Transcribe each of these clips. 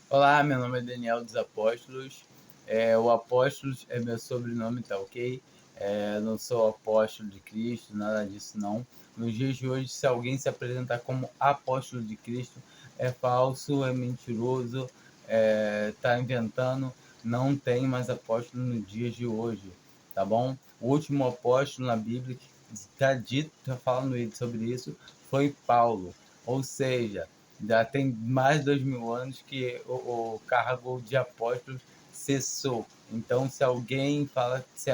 Olá, meu nome é Daniel dos Apóstolos. O Apóstolos é meu sobrenome, tá ok? Não sou apóstolo de Cristo, nada disso não. Nos dias de hoje, se alguém se apresentar como apóstolo de Cristo, é falso, é mentiroso, tá inventando. Não tem mais apóstolo nos dias de hoje, tá bom? O último apóstolo na Bíblia que está dito, tá falando sobre isso, foi Paulo. Ou seja, já tem mais de 2000 anos que o cargo de apóstolo cessou. Então, se alguém fala que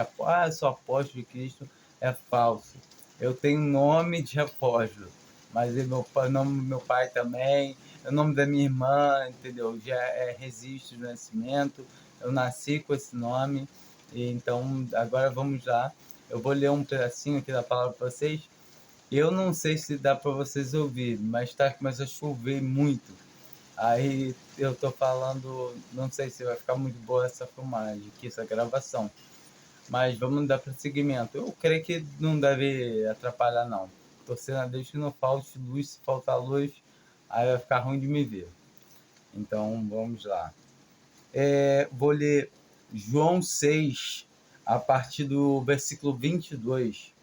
sou apóstolo de Cristo, é falso. Eu tenho nome de apóstolo, mas o nome do meu pai também, o nome da minha irmã, entendeu? Já é registro de nascimento, eu nasci com esse nome. Então, agora vamos lá. Eu vou ler um pedacinho aqui da palavra para vocês. Eu não sei se dá para vocês ouvirem, mas tá começando a chover muito. Aí eu tô falando, não sei se vai ficar muito boa essa filmagem aqui, essa gravação. Mas vamos dar prosseguimento. Eu creio que não deve atrapalhar, não. Torcendo a Deus que não falte luz. Se faltar luz, aí vai ficar ruim de me ver. Então vamos lá. Vou ler João 6, a partir do versículo 22.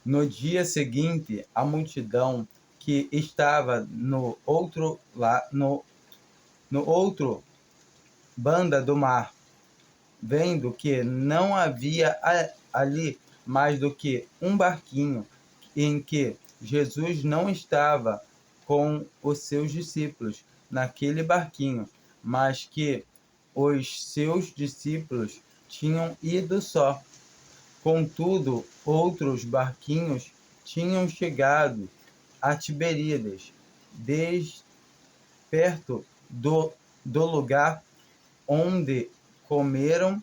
No dia seguinte, a multidão que estava no outro banda do mar, vendo que não havia ali mais do que um barquinho, em que Jesus não estava com os seus discípulos naquele barquinho, mas que os seus discípulos tinham ido só. Contudo, outros barquinhos tinham chegado a Tiberíades, desde perto do lugar onde comeram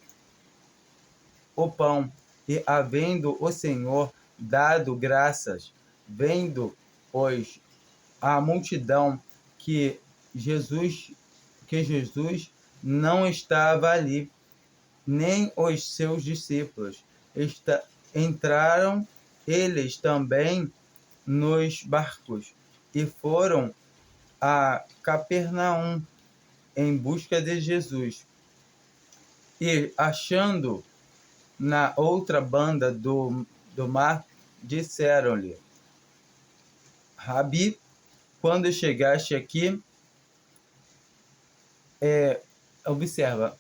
o pão. E, havendo o Senhor dado graças, vendo, pois, a multidão que Jesus não estava ali, nem os seus discípulos, entraram eles também nos barcos e foram a Capernaum em busca de Jesus. E, achando na outra banda do mar, disseram-lhe: Rabi, quando chegaste aqui, observa,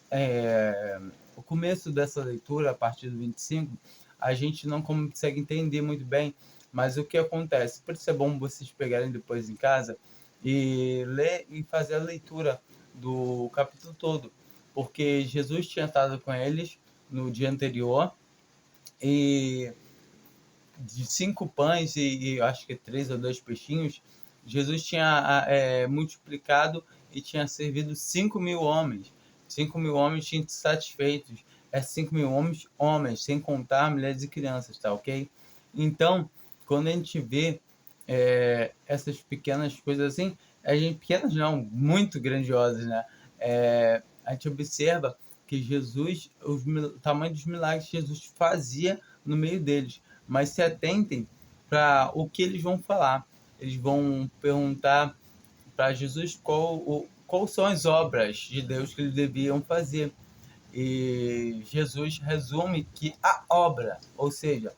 o começo dessa leitura, a partir do 25, a gente não consegue entender muito bem, mas o que acontece? Por isso é bom vocês pegarem depois em casa e ler e fazer a leitura do capítulo todo, porque Jesus tinha estado com eles no dia anterior e de 5 pães e acho que 3 ou 2 peixinhos, Jesus tinha multiplicado e tinha servido 5.000 homens. 5.000 homens tinham satisfeitos. 5.000 homens, sem contar mulheres e crianças, tá ok? Então, quando a gente vê essas pequenas coisas assim, pequenas não, muito grandiosas, né? A gente observa que Jesus, o tamanho dos milagres que Jesus fazia no meio deles. Mas se atentem para o que eles vão falar. Eles vão perguntar para Jesus qual são as obras de Deus que eles deviam fazer. E Jesus resume que a obra, ou seja,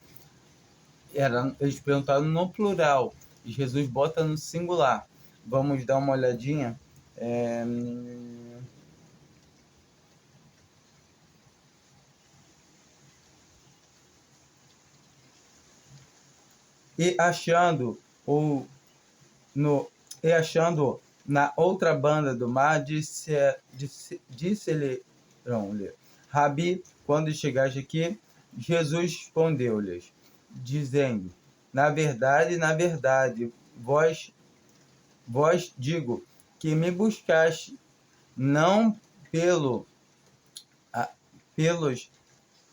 eles perguntaram no plural, e Jesus bota no singular. Vamos dar uma olhadinha. E achando o no e achando na outra banda do mar, disse-lhe, Rabi, quando chegaste aqui, Jesus respondeu-lhes, dizendo, na verdade, vós digo que me buscaste não pelos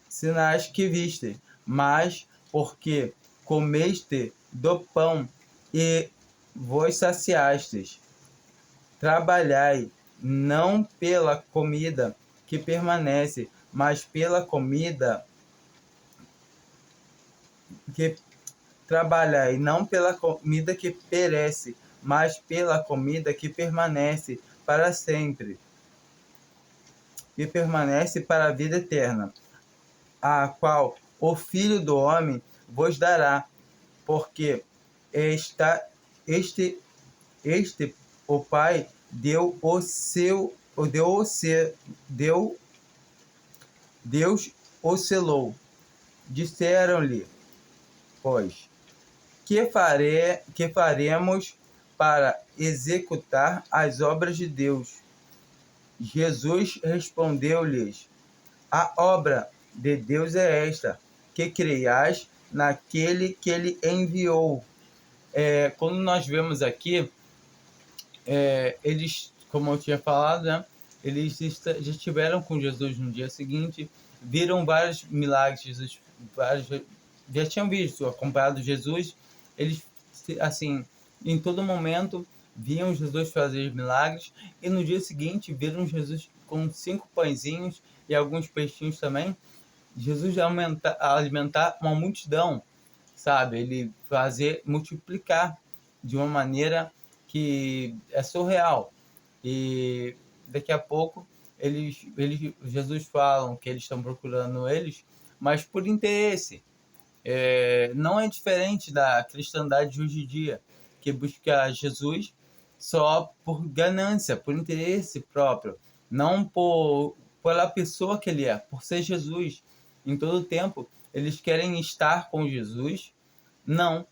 sinais que viste, mas porque comeste do pão e vos saciastes. Trabalhai não pela comida que permanece, mas pela comida que trabalhai não pela comida que perece, mas pela comida que permanece, para sempre e permanece para a vida eterna, a qual o Filho do Homem vos dará, porque este, este o Pai Deus o selou. Disseram-lhe, pois, que faremos para executar as obras de Deus? Jesus respondeu-lhes, a obra de Deus é esta, que creiais naquele que ele enviou. Quando nós vemos aqui, eles, como eu tinha falado, né, eles já estiveram com Jesus no dia seguinte, viram vários milagres, já tinham visto, acompanhado Jesus, eles, assim, em todo momento, viam Jesus fazer milagres, e no dia seguinte viram Jesus com 5 pãezinhos e alguns peixinhos também, Jesus alimentar uma multidão, sabe? Ele fazer multiplicar de uma maneira que é surreal. E daqui a pouco Jesus falam que eles estão procurando eles, mas por interesse. Não é diferente da cristandade de hoje em dia, que busca Jesus só por ganância, por interesse próprio, não pela pessoa que ele é, por ser Jesus. Em todo tempo, eles querem estar com Jesus. Não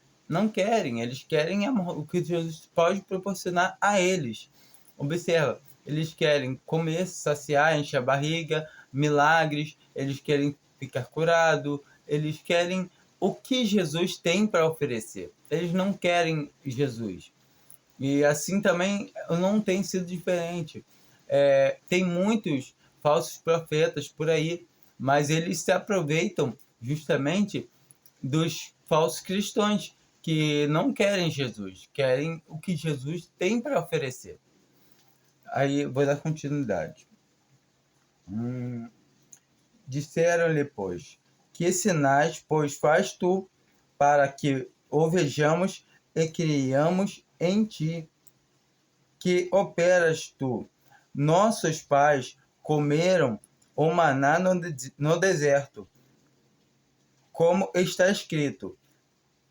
querem. Eles querem o que Jesus pode proporcionar a eles. Observa, eles querem comer, saciar, encher a barriga, milagres, eles querem ficar curado, eles querem o que Jesus tem para oferecer. Eles não querem Jesus. E assim também não tem sido diferente. Tem muitos falsos profetas por aí, mas eles se aproveitam justamente dos falsos cristãos que não querem Jesus, querem o que Jesus tem para oferecer. Aí vou dar continuidade. Disseram-lhe, pois, que sinais, pois, faz tu para que o vejamos e creiamos em ti? Que operas tu? Nossos pais comeram o maná no deserto, como está escrito.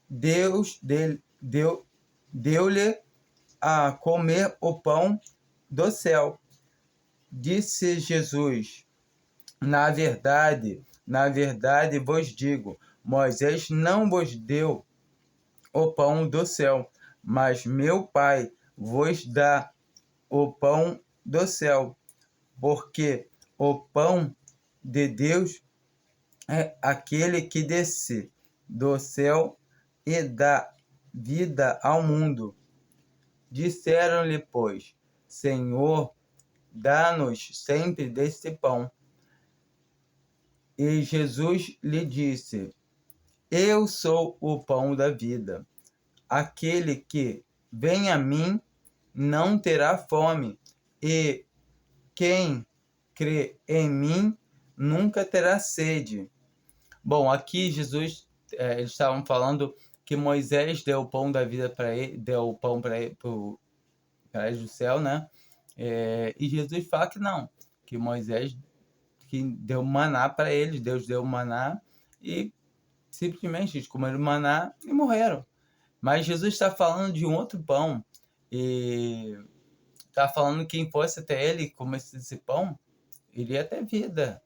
Deus deu-lhe a comer o pão do céu. Disse Jesus, na verdade vos digo, Moisés não vos deu o pão do céu, mas meu Pai vos dá o pão do céu, porque o pão de Deus é aquele que desce do céu e dá vida ao mundo. Disseram-lhe, pois, Senhor, dá-nos sempre desse pão. E Jesus lhe disse, eu sou o pão da vida. Aquele que vem a mim não terá fome, e quem crê em mim nunca terá sede. Bom, aqui Jesus, eles estavam falando que Moisés deu o pão da vida para ele, deu o pão para eles do céu, né? E Jesus fala que não, que Moisés que deu maná para eles, Deus deu maná e simplesmente eles comeram maná e morreram. Mas Jesus está falando de um outro pão e está falando que quem fosse até ele e comesse esse pão iria ter vida,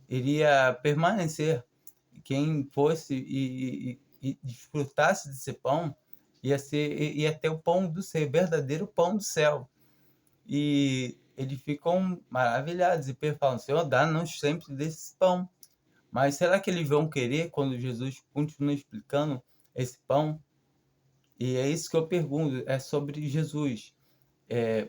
iria permanecer. Quem fosse e desfrutasse desse pão ia ter o pão do céu, verdadeiro pão do céu. E eles ficam maravilhados e falam, Senhor, dá-nos sempre desse pão. Mas será que eles vão querer quando Jesus continua explicando esse pão? E é isso que eu pergunto, é sobre Jesus.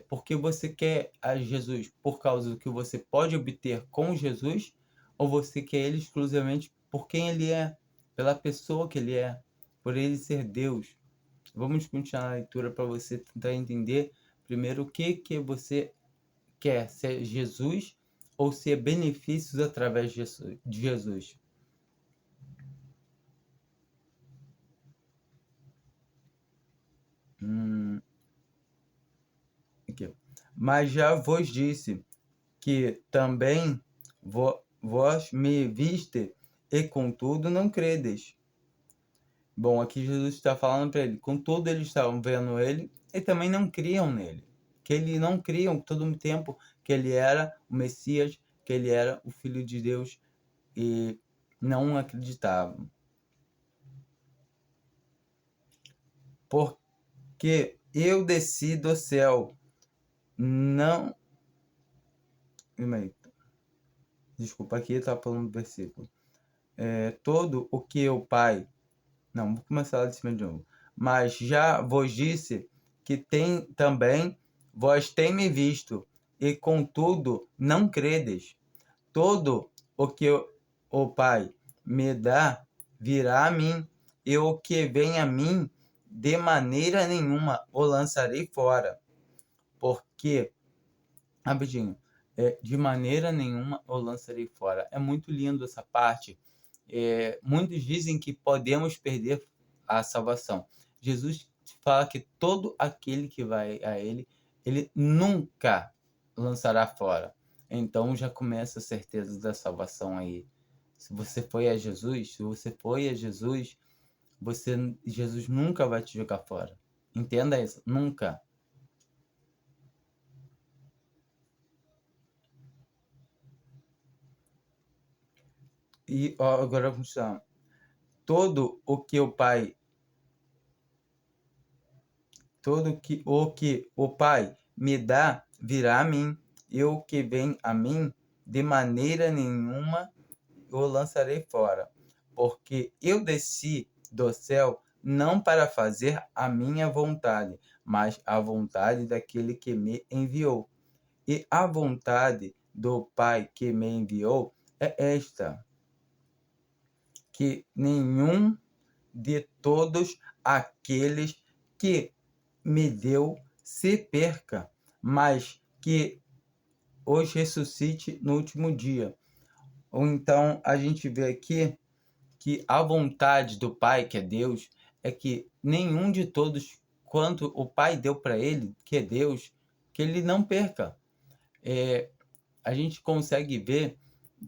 Porque você quer a Jesus por causa do que você pode obter com Jesus? Ou você quer ele exclusivamente por quem ele é, pela pessoa que ele é, por ele ser Deus? Vamos continuar a leitura para você tentar entender primeiro o que você quer, se é Jesus ou se é benefícios através de Jesus. Aqui. Mas já vos disse que também vós me viste, e contudo não credes. Bom, aqui Jesus está falando para ele, contudo eles estavam vendo ele e também não criam nele. Que eles não criam todo o tempo que ele era o Messias, que ele era o Filho de Deus, e não acreditavam. Porque eu desci do céu, não... Desculpa, aqui está falando do versículo. Todo o que o Pai... Não, vou começar lá de cima de novo. Mas já vos disse que também vós tem me visto, e contudo não credes. Todo o que o Pai me dá virá a mim, e o que vem a mim, de maneira nenhuma o lançarei fora. Porque, rapidinho, de maneira nenhuma o lançarei fora. É muito lindo essa parte. Muitos dizem que podemos perder a salvação. Jesus fala que todo aquele que vai a ele, ele nunca lançará fora. Então já começa a certeza da salvação aí. Se você foi a Jesus, Jesus nunca vai te jogar fora. Entenda isso, nunca. E ó, agora vamos lá. Todo o que o Pai o Pai me dá virá a mim, e o que vem a mim, de maneira nenhuma o lançarei fora. Porque eu desci do céu não para fazer a minha vontade, mas a vontade daquele que me enviou. E a vontade do Pai que me enviou é esta: que nenhum de todos aqueles que me deu se perca, mas que os ressuscite no último dia. Ou então a gente vê aqui que a vontade do Pai, que é Deus, é que nenhum de todos, quanto o Pai deu para ele, que é Deus, que ele não perca. A gente consegue ver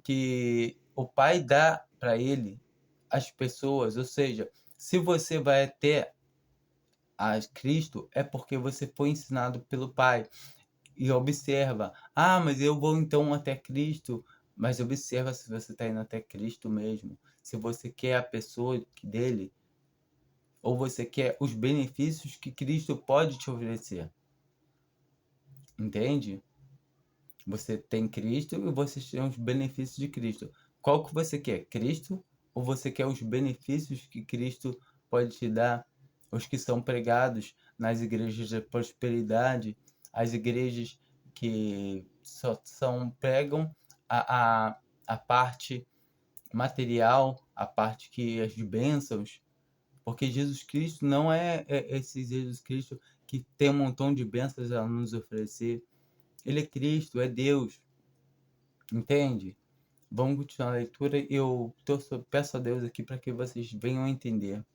que o Pai dá para ele as pessoas, ou seja, se você vai até a Cristo, é porque você foi ensinado pelo Pai. E observa, mas eu vou então até Cristo, mas observa se você está indo até Cristo mesmo, se você quer a pessoa dele, ou você quer os benefícios que Cristo pode te oferecer, entende? Você tem Cristo e você tem os benefícios de Cristo. Qual que você quer? Cristo, ou você quer os benefícios que Cristo pode te dar? Os que são pregados nas igrejas de prosperidade, as igrejas que pregam a parte material, a parte que as bênçãos, porque Jesus Cristo não é esse Jesus Cristo que tem um montão de bênçãos a nos oferecer. Ele é Cristo, é Deus, entende? Vamos continuar a leitura. Eu peço a Deus aqui para que vocês venham a entender.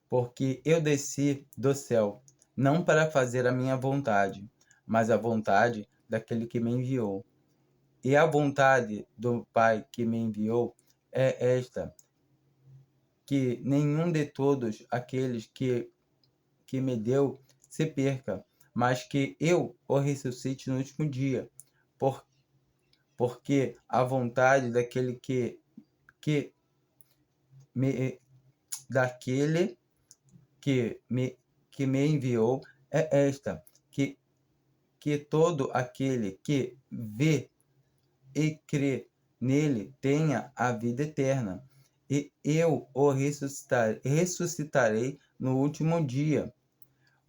Porque eu desci do céu, não para fazer a minha vontade, mas a vontade daquele que me enviou. E a vontade do Pai que me enviou é esta: que nenhum de todos aqueles que me deu se perca, mas que eu o ressuscite no último dia. Porque a vontade que me, daquele que me enviou é esta: que todo aquele que vê e crê nele tenha a vida eterna, e eu o ressuscitarei no último dia.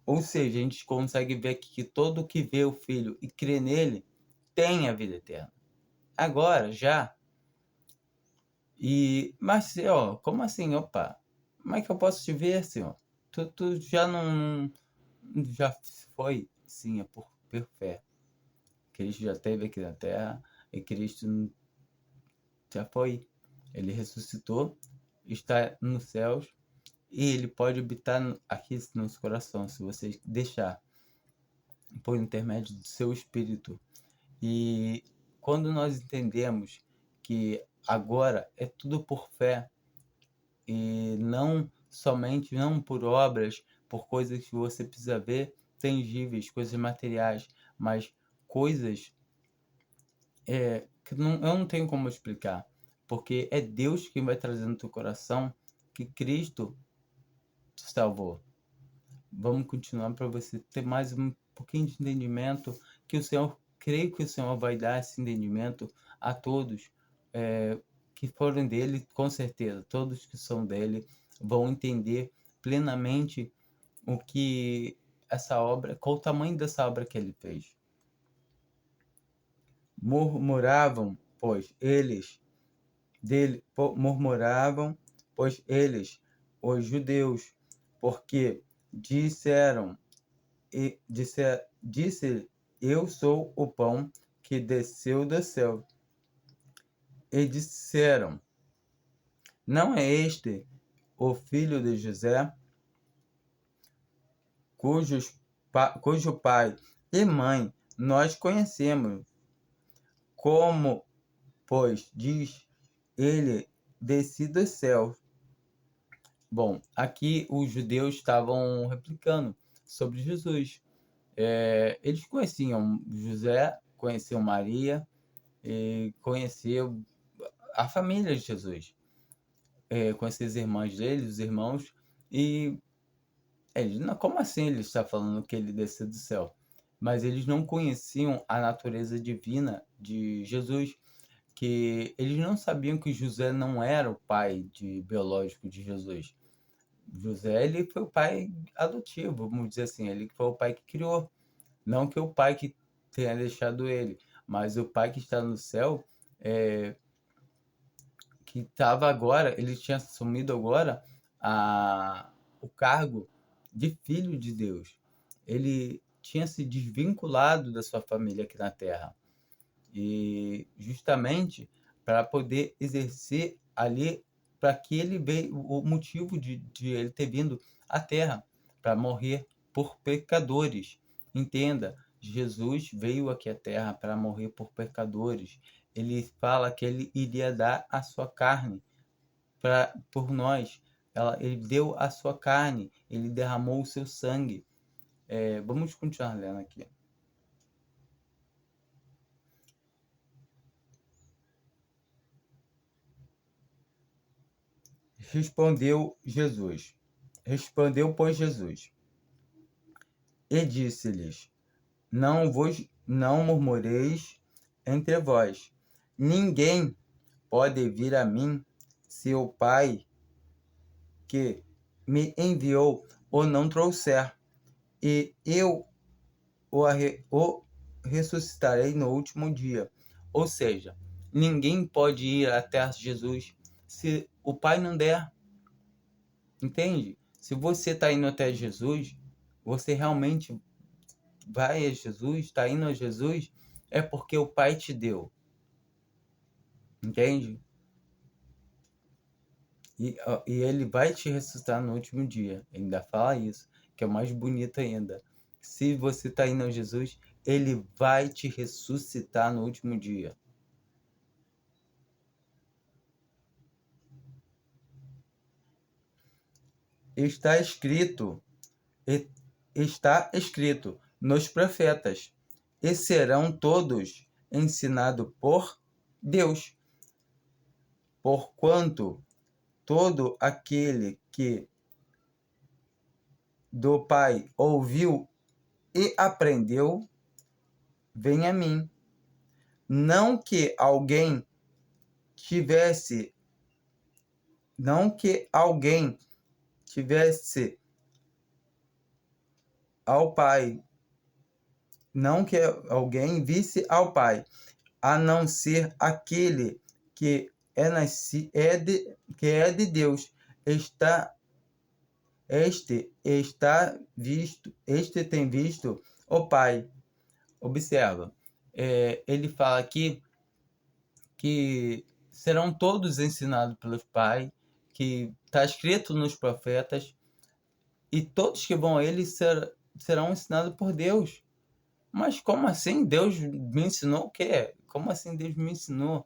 Ou seja, a gente consegue ver aqui que todo que vê o Filho e crê nele tem a vida eterna. Agora, já. Mas, Senhor, como assim, opa? Como é que eu posso te ver, Senhor? Tu já não... Já foi? Sim, é por fé. Cristo já esteve aqui na Terra e Cristo já foi. Ele ressuscitou, está nos céus e ele pode habitar aqui no nosso coração, se você deixar, por intermédio do seu Espírito. E quando nós entendemos que agora é tudo por fé e não somente, não por obras, por coisas que você precisa ver, tangíveis, coisas materiais, mas coisas que eu não tenho como explicar, porque é Deus quem vai trazer no teu coração que Cristo te salvou. Vamos continuar para você ter mais um pouquinho de entendimento, que o Senhor, creio que o Senhor vai dar esse entendimento a todos que forem dele, com certeza, todos que são dele vão entender plenamente o que essa obra, qual o tamanho dessa obra que ele fez. Murmuravam, pois eles, os judeus, porque disseram, disse, eu sou o pão que desceu do céu. E disseram, não é este o filho de José, cujo pai e mãe nós conhecemos? Como, pois, diz ele, desci do céu? Bom, aqui os judeus estavam replicando sobre Jesus. Eles conheciam José, conheciam Maria, e conheciam a família de Jesus. Conheciam as irmãs dele, os irmãos, e eles, não, como assim ele está falando que ele desceu do céu? Mas eles não conheciam a natureza divina de Jesus, que eles não sabiam que José não era o pai biológico de Jesus. José, ele foi o pai adotivo, vamos dizer assim, ele foi o pai que criou. Não que o pai que tenha deixado ele, mas o pai que está no céu, que estava agora, ele tinha assumido agora o cargo de filho de Deus. Ele tinha se desvinculado da sua família aqui na Terra. E justamente para poder exercer ali, para que ele veio, o motivo de ele ter vindo à Terra, para morrer por pecadores. Entenda, Jesus veio aqui à Terra para morrer por pecadores. Ele fala que ele iria dar a sua carne por nós. Ele deu a sua carne, ele derramou o seu sangue. Vamos continuar lendo aqui. Respondeu, pois, Jesus, e disse-lhes, não murmureis entre vós. Ninguém pode vir a mim se o Pai que me enviou o não trouxer, e eu o ressuscitarei no último dia. Ou seja, ninguém pode ir até Jesus se o Pai não der. Entende? Se você está indo até Jesus, você realmente vai a Jesus, está indo a Jesus, é porque o Pai te deu. Entende? E ele vai te ressuscitar no último dia. Ele ainda fala isso, que é o mais bonito ainda. Se você está indo a Jesus, ele vai te ressuscitar no último dia. Está escrito nos profetas, e serão todos ensinados por Deus. Porquanto todo aquele que do Pai ouviu e aprendeu, vem a mim. Não que alguém tivesse ao Pai, não que alguém visse ao Pai, a não ser aquele que é de Deus. Este tem visto o Pai. Observa, ele fala aqui que serão todos ensinados pelos pais, que está escrito nos profetas, e todos que vão a ele serão ensinados por Deus. Mas como assim? Deus me ensinou o quê? Como assim Deus me ensinou?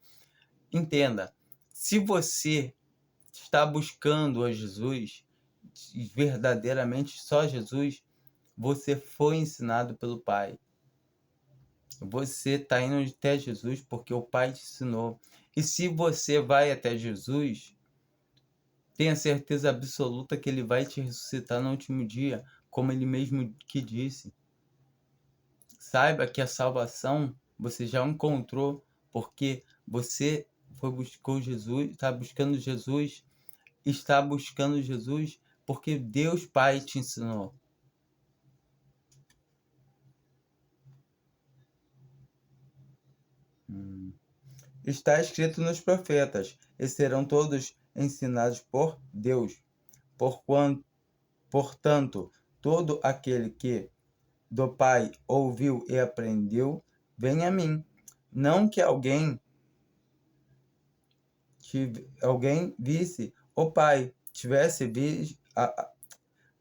Entenda, se você está buscando a Jesus, verdadeiramente só Jesus, você foi ensinado pelo Pai. Você está indo até Jesus porque o Pai te ensinou. E se você vai até Jesus, tenha certeza absoluta que Ele vai te ressuscitar no último dia, como Ele mesmo que disse. Saiba que a salvação você já encontrou, porque você buscou Jesus, está buscando Jesus, porque Deus Pai te ensinou. Está escrito nos profetas, e serão todos ensinados por Deus. Portanto, todo aquele que do Pai ouviu e aprendeu, vem a mim. Não que alguém visse o Pai, tivesse visto,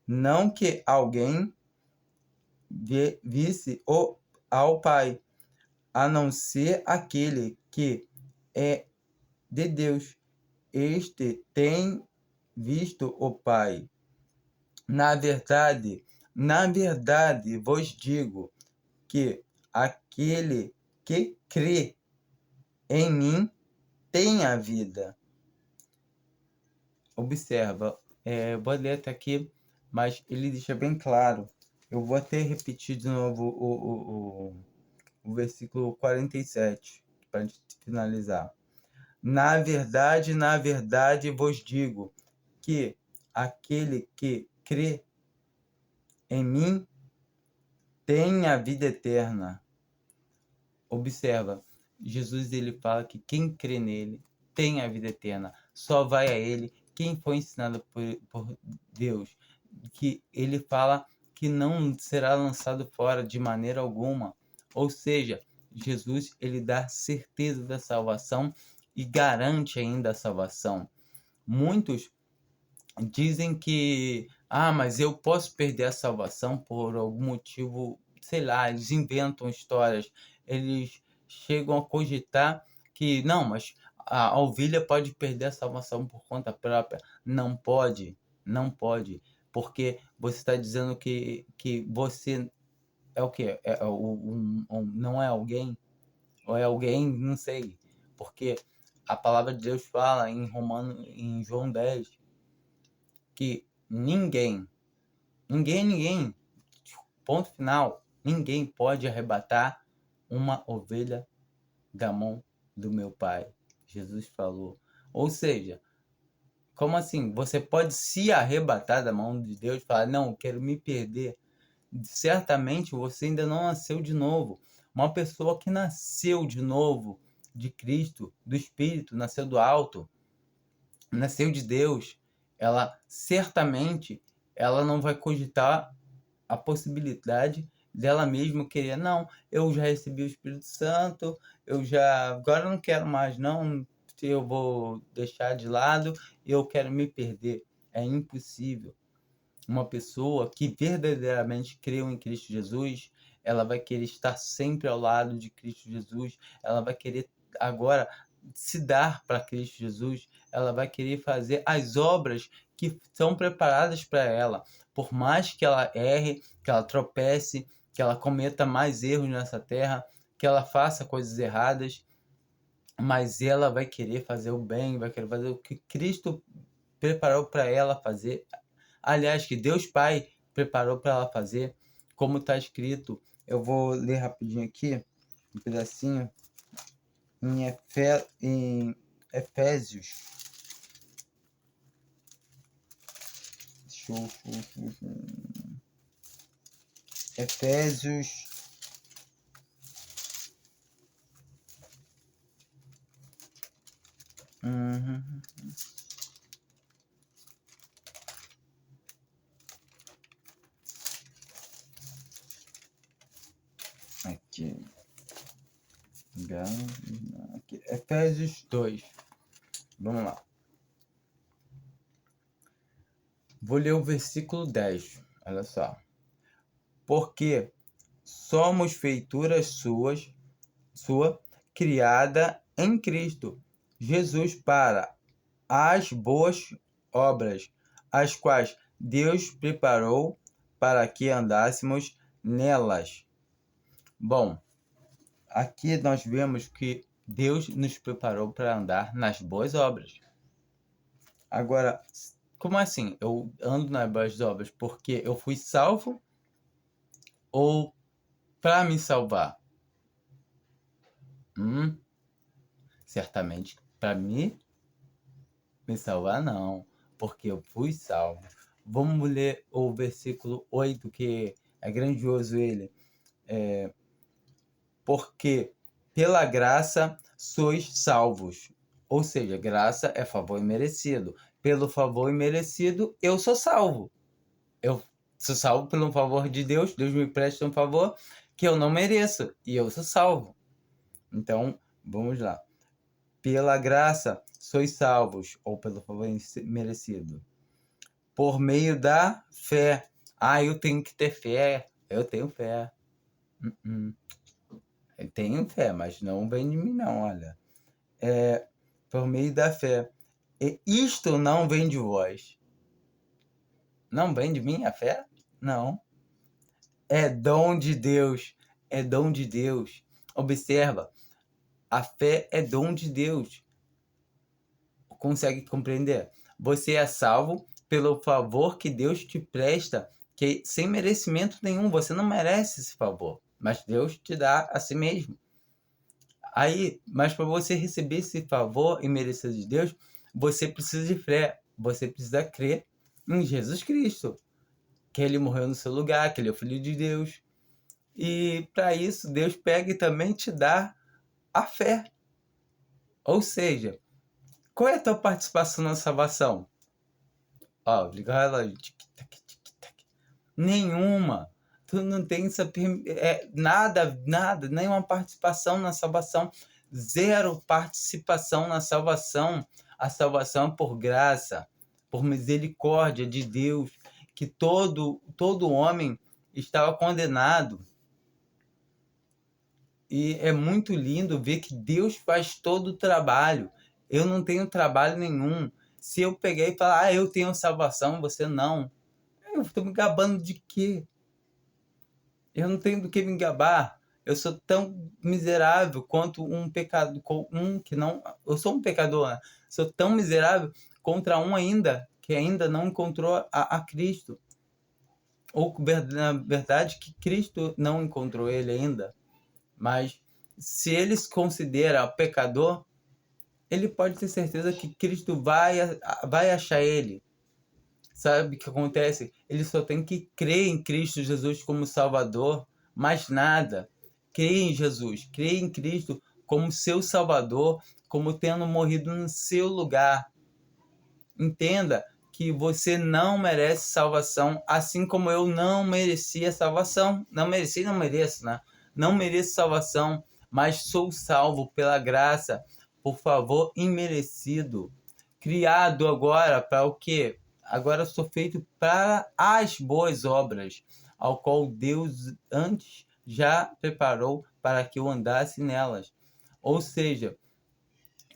não que alguém visse ao Pai, a não ser aquele que é de Deus. Este tem visto o Pai. Na verdade vos digo que aquele que crê em mim tem a vida. Observa, vou ler até aqui, mas ele deixa bem claro. Eu vou até repetir de novo o versículo 47, para a gente finalizar. Na verdade vos digo que aquele que crê em mim tem a vida eterna. Observa, Jesus ele fala que quem crê nele tem a vida eterna. Só vai a ele quem foi ensinado por Deus. Que ele fala que não será lançado fora de maneira alguma. Ou seja, Jesus ele dá certeza da salvação e garante ainda a salvação. Muitos dizem que, mas eu posso perder a salvação por algum motivo, sei lá, eles inventam histórias, eles chegam a cogitar que, não, mas a ovelha pode perder a salvação por conta própria. Não pode, não pode, porque você está dizendo que você é o quê? Não é alguém? Ou é alguém? Não sei, porque a palavra de Deus fala em João 10, que ninguém, ponto final, ninguém pode arrebatar uma ovelha da mão do meu Pai. Jesus falou. Ou seja, como assim? Você pode se arrebatar da mão de Deus e falar, não, eu quero me perder. Certamente você ainda não nasceu de novo. Uma pessoa que nasceu de novo de Cristo, do Espírito, nasceu do alto, nasceu de Deus, ela certamente ela não vai cogitar a possibilidade dela mesma querer, não, eu já recebi o Espírito Santo, agora eu não quero mais, não, eu vou deixar de lado, eu quero me perder. É impossível. Uma pessoa que verdadeiramente creu em Cristo Jesus, ela vai querer estar sempre ao lado de Cristo Jesus, ela vai querer agora se dar para Cristo Jesus, ela vai querer fazer as obras que são preparadas para ela. Por mais que ela erre, que ela tropece, que ela cometa mais erros nessa terra, que ela faça coisas erradas, mas ela vai querer fazer o bem, vai querer fazer o que Cristo preparou para ela fazer. Aliás, que Deus Pai preparou para ela fazer, como está escrito. Eu vou ler rapidinho aqui, um pedacinho, em Efésios. Efésios. Aqui. Efésios 2. Vamos lá. Vou ler o versículo 10. Olha só. Porque somos feituras sua, criada em Cristo Jesus para as boas obras, as quais Deus preparou para que andássemos nelas. Bom, aqui nós vemos que Deus nos preparou para andar nas boas obras. Agora, como assim? Eu ando nas boas obras porque eu fui salvo ou para me salvar? Certamente para me salvar não, porque eu fui salvo. Vamos ler o versículo 8, que é grandioso ele. Porque pela graça sois salvos. Ou seja, graça é favor imerecido. Pelo favor imerecido, eu sou salvo. Eu sou salvo pelo favor de Deus. Deus me presta um favor que eu não mereço. E eu sou salvo. Então, vamos lá. Pela graça sois salvos. Ou pelo favor merecido. Por meio da fé. Eu tenho que ter fé. Eu tenho fé. Eu tenho fé, mas não vem de mim não, olha. Por meio da fé. E isto não vem de vós. Não vem de mim a fé? Não. É dom de Deus. É dom de Deus. Observa. A fé é dom de Deus. Consegue compreender? Você é salvo pelo favor que Deus te presta, que sem merecimento nenhum. Você não merece esse favor, mas Deus te dá a si mesmo. Mas para você receber esse favor imerecido de Deus, você precisa de fé. Você precisa crer em Jesus Cristo, que ele morreu no seu lugar, que ele é o Filho de Deus. E para isso, Deus pega e também te dá a fé. Ou seja, qual é a tua participação na salvação? Liga o relógio. Nenhuma. Tu não tem nada, nenhuma participação na salvação. Zero participação na salvação. A salvação é por graça, por misericórdia de Deus, que todo homem estava condenado. E é muito lindo ver que Deus faz todo o trabalho. Eu não tenho trabalho nenhum. Se eu pegar e falar, eu tenho salvação, você não. Eu estou me gabando de quê? Eu não tenho do que me gabar. Eu sou tão miserável quanto um pecado, eu sou um pecador, né? Sou tão miserável contra um ainda que ainda não encontrou a Cristo. Ou, na verdade, que Cristo não encontrou ele ainda. Mas se ele se considera pecador, ele pode ter certeza que Cristo vai achar ele. Sabe o que acontece? Ele só tem que crer em Cristo Jesus como Salvador, mais nada. Crer em Jesus, crer em Cristo como seu Salvador, como tendo morrido no seu lugar. Entenda que você não merece salvação, assim como eu não merecia salvação. Não mereci, não mereço, né? Não mereço salvação, mas sou salvo pela graça, por favor imerecido. Criado agora para o quê? Agora sou feito para as boas obras, ao qual Deus antes já preparou para que eu andasse nelas. Ou seja,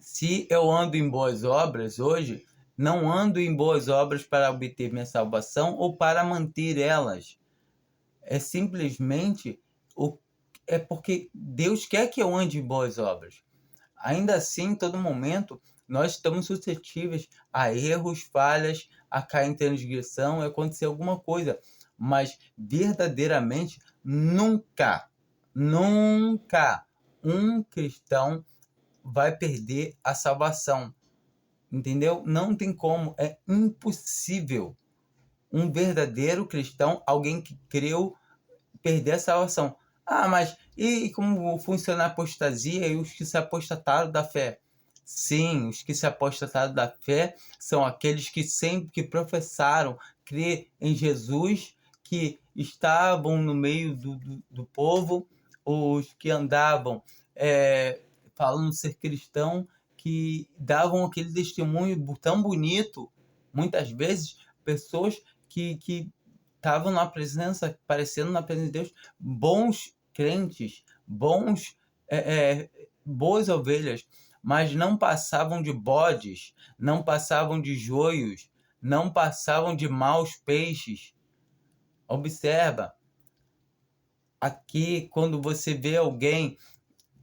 se eu ando em boas obras hoje, não ando em boas obras para obter minha salvação ou para manter elas. É simplesmente é porque Deus quer que eu ande em boas obras. Ainda assim, em todo momento, nós estamos suscetíveis a erros, falhas, a cair em transgressão, a acontecer alguma coisa. Mas, verdadeiramente, nunca um cristão vai perder a salvação. Entendeu? Não tem como, é impossível um verdadeiro cristão, alguém que creu, perder a salvação. Mas e como funciona a apostasia e os que se apostataram da fé? Sim, os que se apostataram da fé são aqueles que sempre professaram crer em Jesus, que estavam no meio do povo, os que andavam falando ser cristão, que davam aquele testemunho tão bonito, muitas vezes pessoas que estavam na presença, aparecendo na presença de Deus, bons crentes, boas ovelhas, mas não passavam de bodes, não passavam de joios, não passavam de maus peixes. Observa, aqui quando você vê alguém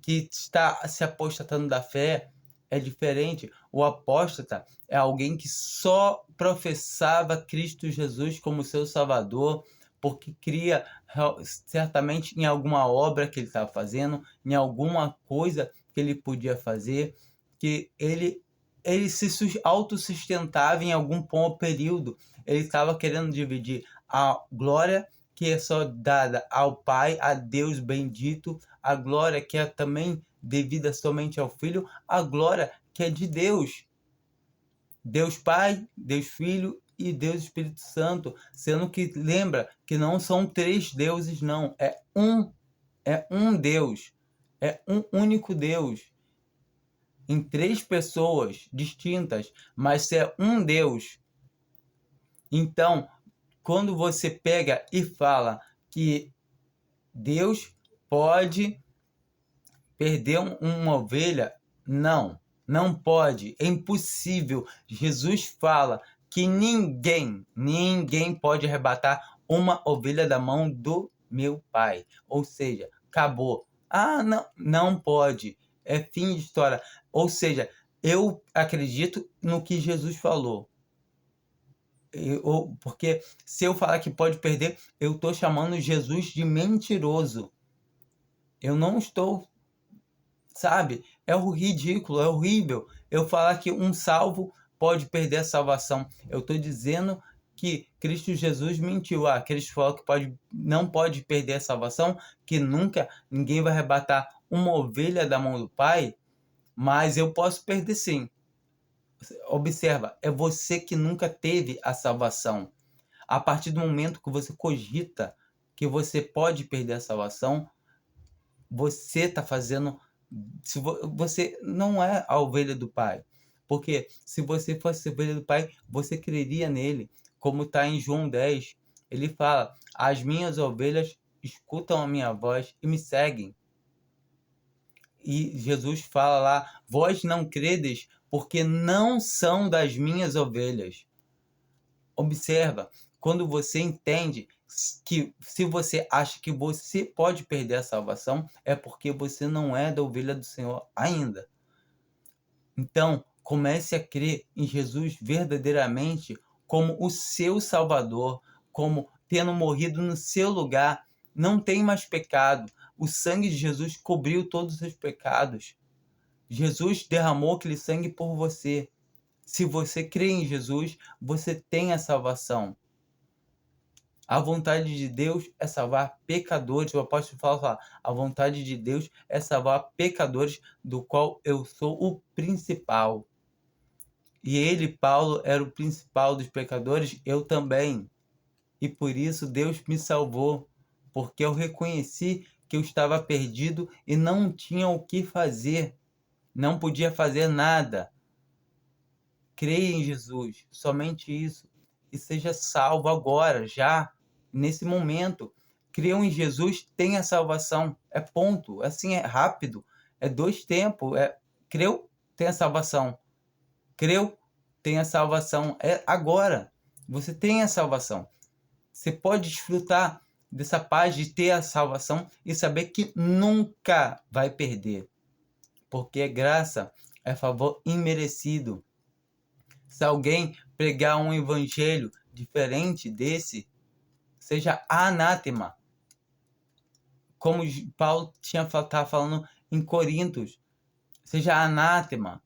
que está se apostatando da fé, é diferente. O apóstata é alguém que só professava Cristo Jesus como seu Salvador, porque cria certamente em alguma obra que ele estava fazendo, em alguma coisa que ele podia fazer, que ele se autossustentava em algum período. Ele estava querendo dividir a glória que é só dada ao Pai, a Deus bendito, a glória que é também devida somente ao Filho, a glória que é de Deus. Deus Pai, Deus Filho e Deus Espírito Santo. Sendo que lembra que não são três deuses, não. É um Deus. É um único Deus. Em três pessoas distintas, mas é um Deus. Então, quando você pega e fala que Deus pode perder uma ovelha, não pode, é impossível. Jesus fala que ninguém pode arrebatar uma ovelha da mão do meu Pai. Ou seja, acabou. Não pode. É fim de história. Ou seja, eu acredito no que Jesus falou. Porque se eu falar que pode perder, eu estou chamando Jesus de mentiroso. Eu não estou, sabe? É o ridículo, é horrível eu falar que um salvo pode perder a salvação. Eu estou dizendo que Cristo Jesus mentiu. Cristo falou que não pode perder a salvação, que nunca ninguém vai arrebatar uma ovelha da mão do Pai, mas eu posso perder sim. Observa, é você que nunca teve a salvação. A partir do momento que você cogita que você pode perder a salvação, você está fazendo... Você não é a ovelha do Pai. Porque se você fosse a ovelha do Pai, você creria nele. Como está em João 10, ele fala: as minhas ovelhas escutam a minha voz e me seguem. E Jesus fala lá: vós não credes porque não são das minhas ovelhas. Observa, quando você entende que se você acha que você pode perder a salvação, é porque você não é da ovelha do Senhor ainda. Então, comece a crer em Jesus verdadeiramente como o seu Salvador, como tendo morrido no seu lugar. Não tem mais pecado. O sangue de Jesus cobriu todos os seus pecados. Jesus derramou aquele sangue por você. Se você crê em Jesus, você tem a salvação. A vontade de Deus é salvar pecadores. O apóstolo fala: a vontade de Deus é salvar pecadores, do qual eu sou o principal. E ele, Paulo, era o principal dos pecadores, eu também. E por isso Deus me salvou, porque eu reconheci que eu estava perdido e não tinha o que fazer. Não podia fazer nada. Creia em Jesus, somente isso. E seja salvo agora, já, nesse momento. Creu em Jesus, tem a salvação. É ponto. Assim, é rápido. É 2 tempos. Creu, tem a salvação. Creu, tem a salvação. É agora. Você tem a salvação. Você pode desfrutar dessa paz de ter a salvação e saber que nunca vai perder. Porque é graça, é favor imerecido. Se alguém pregar um evangelho diferente desse, seja anátema. Como Paulo estava falando em Coríntios, seja anátema.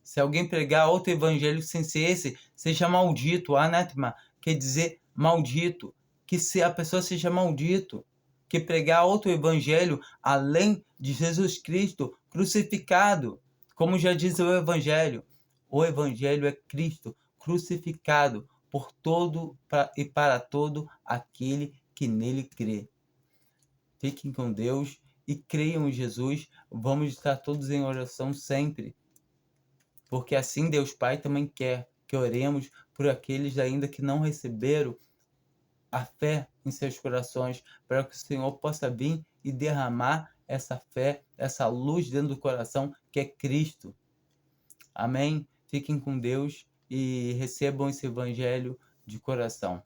Se alguém pregar outro evangelho sem ser esse, seja maldito. Anátema quer dizer maldito. Que se a pessoa seja maldito. Que pregar outro evangelho além de Jesus Cristo crucificado. Como já diz o evangelho. O evangelho é Cristo crucificado por todo e para todo aquele que nele crê. Fiquem com Deus e creiam em Jesus. Vamos estar todos em oração sempre. Porque assim Deus Pai também quer que oremos por aqueles ainda que não receberam a fé em seus corações, para que o Senhor possa vir e derramar essa fé, essa luz dentro do coração, que é Cristo. Amém? Fiquem com Deus e recebam esse evangelho de coração.